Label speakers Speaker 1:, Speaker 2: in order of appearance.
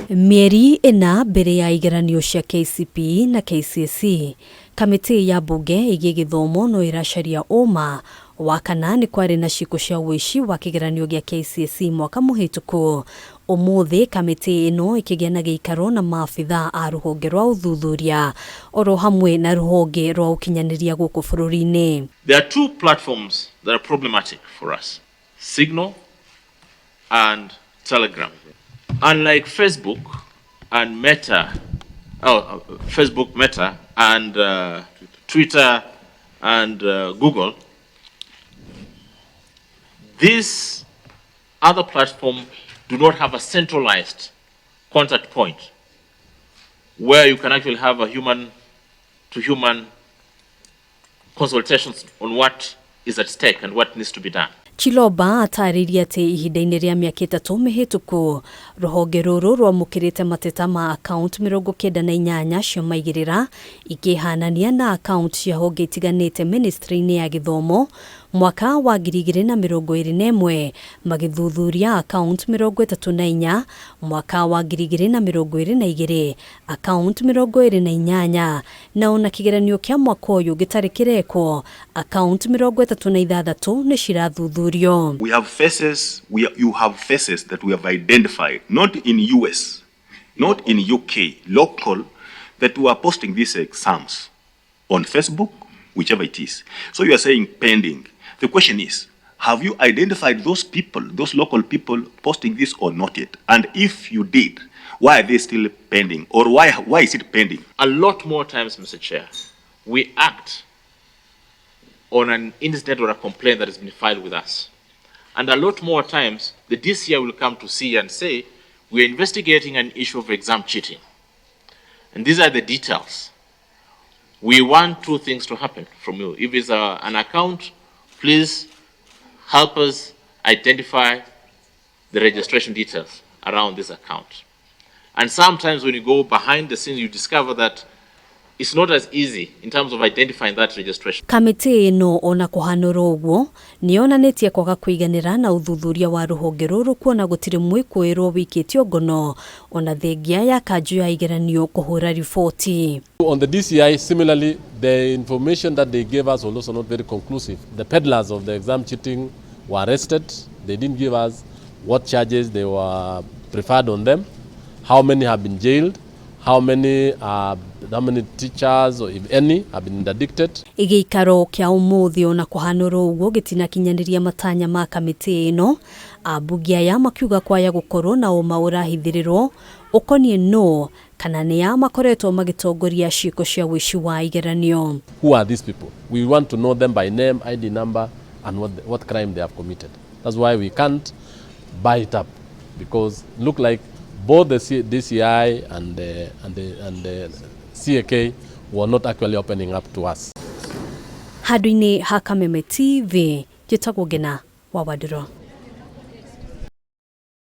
Speaker 1: Mieri ina mbere ya igeranio cia KCPE na KCSE, Kamiti ya mbunge ĩgiĩ gĩthomo no ĩracaria ũma wa kana nĩ kwarĩ na ciĩko cia ũici wa kĩgeranio gĩa KCSE mwaka mũhĩtũku. Ũmũthĩ kamĩtĩ ĩno ĩkĩgĩa na gĩikaro na maabithaa a rũhonge rwa ũthuthuria oro hamwe na rũhonge rwa ũkinyanĩria gũkũ bũrũri-inĩ.
Speaker 2: There are two platforms that are problematic for us: Signal and Telegram. Unlike Facebook and Meta, Facebook Meta and Twitter and Google, these other platforms do not have a centralized contact point where you can actually have a human-to-human consultations on what is at stake and what needs to be done.
Speaker 1: Chiloba atariria ati ihinda-inĩ rĩa mĩaka 3 mĩhĩtũku rũhonge rũrũ rwamũkĩrĩte mateta ma account 98 cio maigĩrĩra ikĩhanania na account cia honge itiganĩte ministry-inĩ ya gĩthomo mwaka wa 2021 magĩthuthuria account 34 mwaka wa 2022 account 28 na ona kĩgeranio kĩa mwaka ũyũ gĩtarĩ kĩrekwo account 36 nĩ cirathuthurio.
Speaker 3: We have faces, you have faces that we have identified, not in US, not in UK, local, that we are posting these exams on Facebook, whichever it is. So you are saying pending. The question is, have you identified those people, those local people posting this or not yet? And if you did, why are they still pending? Or why is it pending?
Speaker 2: A lot more times, Mr. Chair, we act on an incident or a complaint that has been filed with us. And a lot more times, the DCI will come to see and say, we are investigating an issue of exam cheating. And these are the details. We want 2 things to happen from you. If it's an account, please help us identify the registration details around this account. And sometimes when you go behind the scenes, you discover that it's not as easy in terms of identifying that registration.
Speaker 1: Kamiti ĩno ona kũhanũra ũguo nĩonanĩtie kwaga kũiganĩra na ũthuthuria wa rũhonge rũrũ kuona gũtirĩ mwĩkũĩrwo wĩkĩtio ngono ona thengia ya kanjũ ya igeranio kũhũra riboti.
Speaker 4: On the DCI, similarly, the information that they gave us was also not very conclusive. The peddlers of the exam cheating were arrested. They didn't give us what charges they were preferred on them, how many have been jailed, how many teachers, or if any, have been interdicted.
Speaker 1: GIIKARO kĩa ũmũthĩ ona kũhanũra ũguo gĩtinakinyanĩria matanya ma kamĩtĩ ĩno, ambunge aya makiuga kwaya gũkorwo na ũma ũrahithĩrĩrwo ukoniĩ no kana nĩa makoretwo magĩtongoria ciĩko cia ũici wa igeranio.
Speaker 4: Who are these people? We want to know them by name, ID number, and what crime they have committed. That's why we can't buy it up, because look like both the DCI and the CIIKO were not actually opening up to us.
Speaker 1: Handũ-inĩ ha KAMITII, njĩtagwo Ngina wa Waduro.